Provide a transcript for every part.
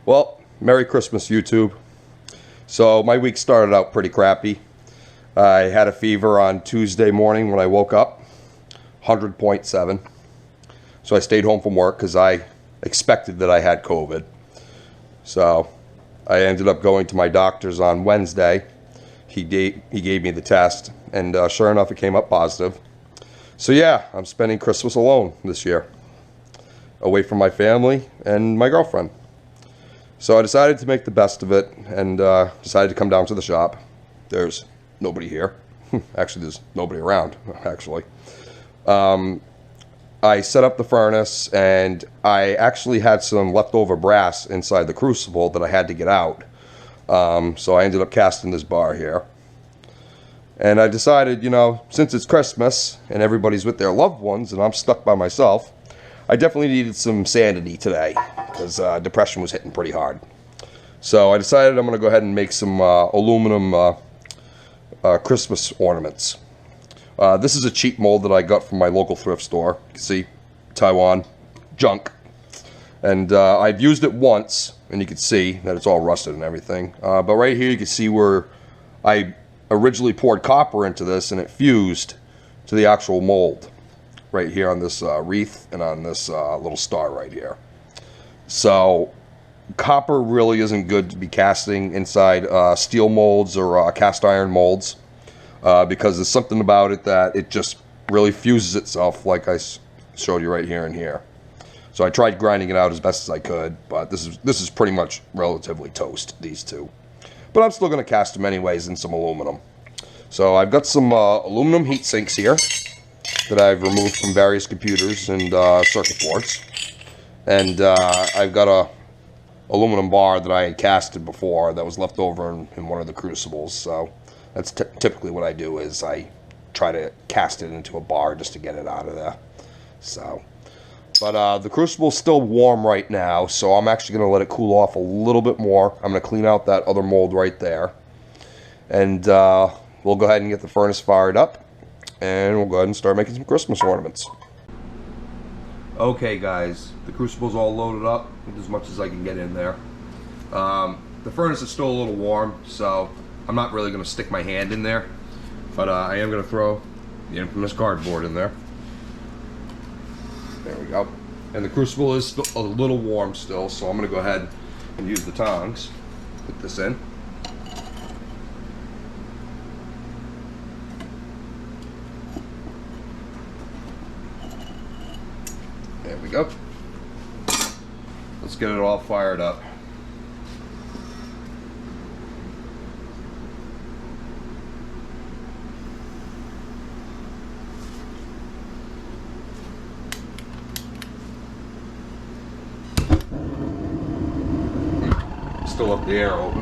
Well, Merry Christmas, YouTube. So my week started out pretty crappy. I had a fever on Tuesday morning when I woke up, 100.7. So I stayed home from work because I expected that I had COVID. So I ended up going to my doctor's on Wednesday. He gave me the test, and sure enough, it came up positive. So yeah, I'm spending Christmas alone this year, away from my family and my girlfriend. So I decided to make the best of it and decided to come down to the shop. There's nobody here. Actually, there's nobody around, actually. I set up the furnace, and I actually had some leftover brass inside the crucible that I had to get out. So I ended up casting this bar here. And I decided, you know, since it's Christmas and everybody's with their loved ones and I'm stuck by myself, I definitely needed some sanity today because depression was hitting pretty hard. So I decided I'm going to go ahead and make some aluminum Christmas ornaments. This is a cheap mold that I got from my local thrift store. You can see, Taiwan, junk. And I've used it once, and you can see that it's all rusted and everything. But right here you can see where I originally poured copper into this and it fused to the actual mold. Right here on this wreath and on this little star right here. So copper really isn't good to be casting inside steel molds or cast iron molds because there's something about it that it just really fuses itself, like I showed you right here and here. So I tried grinding it out as best as I could, but this is pretty much relatively toast, these two. But I'm still going to cast them anyways in some aluminum. So I've got some aluminum heat sinks here that I've removed from various computers and circuit boards. And I've got a aluminum bar that I had casted before that was left over in one of the crucibles. So that's typically what I do, is I try to cast it into a bar just to get it out of there. So, but the crucible's still warm right now, so I'm actually going to let it cool off a little bit more. I'm going to clean out that other mold right there. And we'll go ahead and get the furnace fired up. And we'll go ahead and start making some Christmas ornaments. Okay guys, the crucible's all loaded up with as much as I can get in there. The furnace is still a little warm, so I'm not really going to stick my hand in there. But I am going to throw the infamous cardboard in there. There we go. And the crucible is still a little warm still, so I'm going to go ahead and use the tongs. Put this in. There we go. Let's get it all fired up. Still up the air open.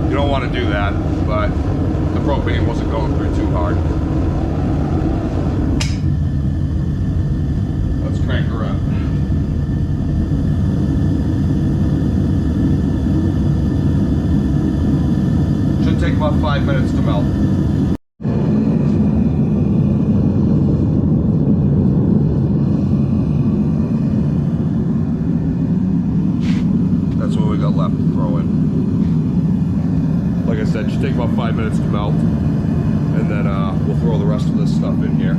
You don't want to do that, but the propane wasn't going through too hard. Let's crank her up. Should take about 5 minutes to melt. That's what we got left to throw in. Like I said, it should take about 5 minutes to melt, and then we'll throw the rest of this stuff in here.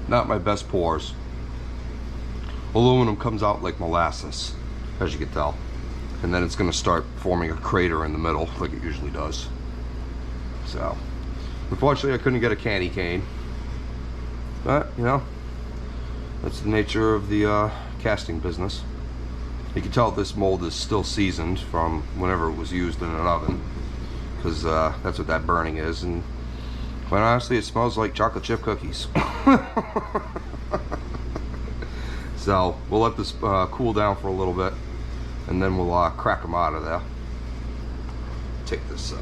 Not my best pours. Aluminum comes out like molasses, as you can tell. And then it's going to start forming a crater in the middle, like it usually does. So, unfortunately I couldn't get a candy cane. But, you know, that's the nature of the casting business. You can tell this mold is still seasoned from whenever it was used in an oven, because that's what that burning is. And quite honestly, it smells like chocolate chip cookies. So we'll let this cool down for a little bit, and then we'll crack them out of there. Take this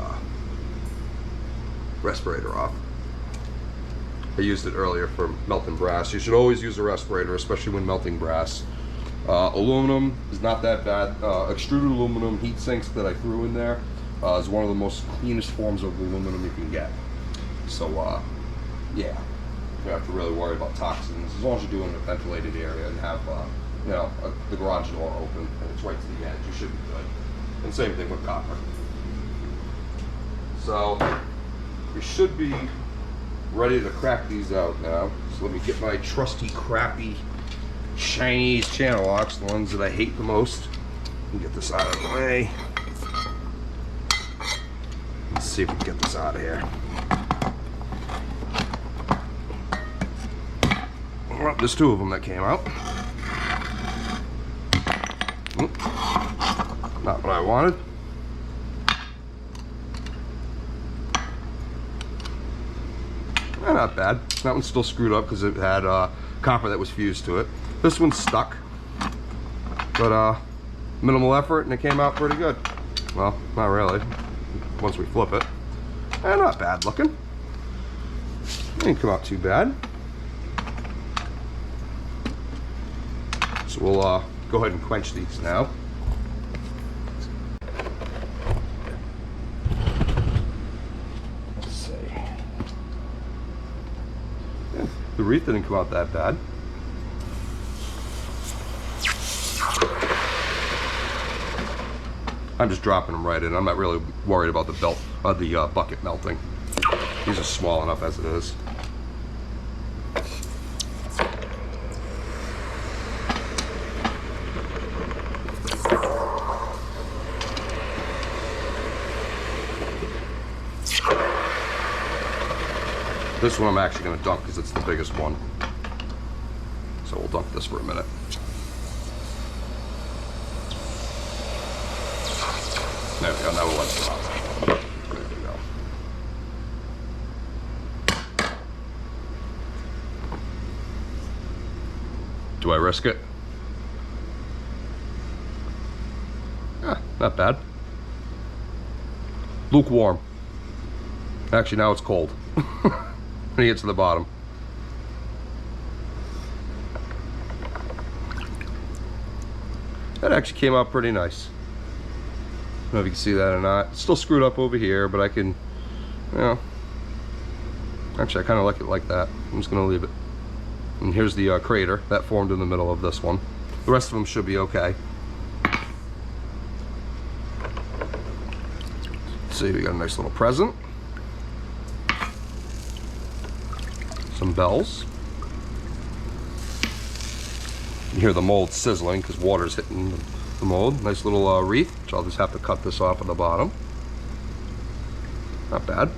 respirator off. I used it earlier for melting brass. You should always use a respirator, especially when melting brass. Aluminum is not that bad. Extruded aluminum heat sinks that I threw in there is one of the most cleanest forms of aluminum you can get. So yeah, you don't have to really worry about toxins as long as you're doing a ventilated area and have you know, the garage door open and it's right to the edge. You should be good. And same thing with copper. So we should be ready to crack these out now. So let me get my trusty, crappy Chinese channel locks, the ones that I hate the most, and get this out of the way. Let's see if we can get this out of here. Well, there's two of them that came out. Not what I wanted. Not bad. That one's still screwed up because it had copper that was fused to it. This one's stuck, but minimal effort and it came out pretty good. Well, not really, once we flip it. And not bad looking. It didn't come out too bad. So we'll go ahead and quench these now. Let's see. Yeah, the wreath didn't come out that bad. I'm just dropping them right in. I'm not really worried about the bucket melting. These are small enough as it is. This one I'm actually going to dunk because it's the biggest one. So we'll dunk this for a minute. There we go, now we'll let it out. There we go. Do I risk it? Yeah, not bad. Lukewarm. Actually, now it's cold. When you get to the bottom. That actually came out pretty nice. I don't know if you can see that or not. It's still screwed up over here, but I can, you know, actually I kind of like it like that. I'm just gonna leave it. And here's the crater that formed in the middle of this one. The rest of them should be okay. Let's see, we got a nice little present. Some bells. You hear the mold sizzling because water's hitting the mold. Nice little wreath, which I'll just have to cut this off at the bottom. Not bad.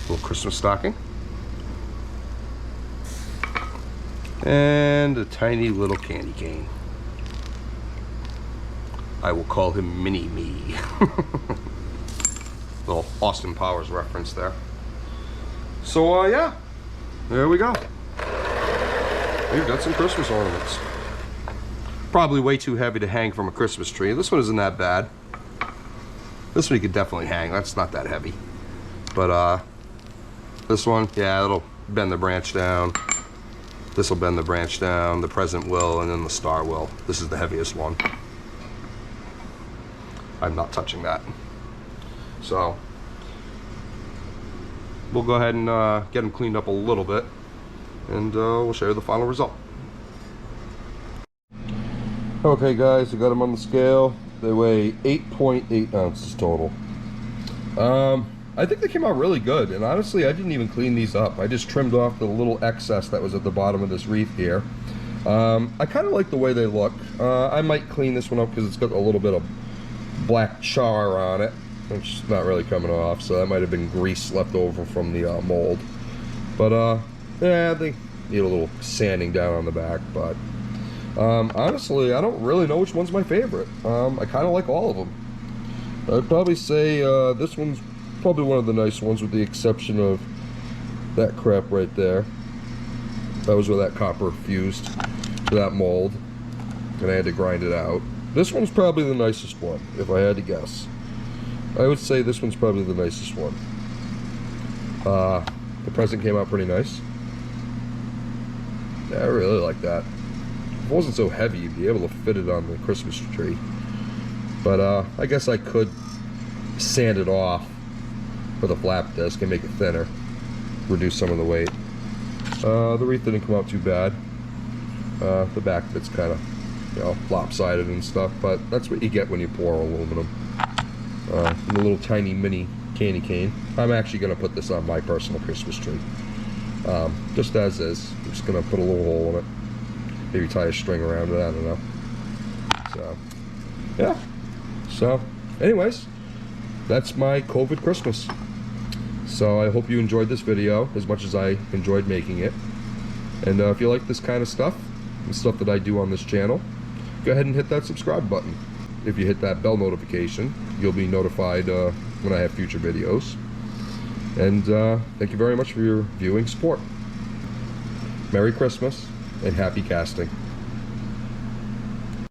Little Christmas stocking. And a tiny little candy cane. I will call him Mini Me. Little Austin Powers reference there. So yeah, there we go. We've got some Christmas ornaments. Probably way too heavy to hang from a Christmas tree. This one isn't that bad. This one you could definitely hang. That's not that heavy. But this one, yeah, it'll bend the branch down. This will bend the branch down. The present will, and then the star will. This is the heaviest one. I'm not touching that. So we'll go ahead and get them cleaned up a little bit, and we'll show you the final result. Okay guys, I got them on the scale. They weigh 8.8 ounces total. I think they came out really good, and honestly, I didn't even clean these up. I just trimmed off the little excess that was at the bottom of this wreath here. I kind of like the way they look. I might clean this one up because it's got a little bit of black char on it, which is not really coming off, so that might have been grease left over from the mold. But yeah, they need a little sanding down on the back. But honestly, I don't really know which one's my favorite. I kind of like all of them. I'd probably say this one's probably one of the nice ones, with the exception of that crap right there. That was where that copper fused to that mold, and I had to grind it out. This one's probably the nicest one, if I had to guess. I would say this one's probably the nicest one. The present came out pretty nice. Yeah, I really like that. If it wasn't so heavy, you'd be able to fit it on the Christmas tree. But I guess I could sand it off with a flap disc and make it thinner, reduce some of the weight. The wreath didn't come out too bad. The back bit's kind of, you know, lopsided and stuff, but that's what you get when you pour aluminum. And a little tiny mini candy cane. I'm actually going to put this on my personal Christmas tree. Just as is. I'm just going to put a little hole in it. Maybe tie a string around it, I don't know. So, yeah. So, anyways, that's my COVID Christmas. So I hope you enjoyed this video as much as I enjoyed making it. And if you like this kind of stuff, the stuff that I do on this channel, go ahead and hit that subscribe button. If you hit that bell notification, you'll be notified when I have future videos. And thank you very much for your viewing support. Merry Christmas and happy casting.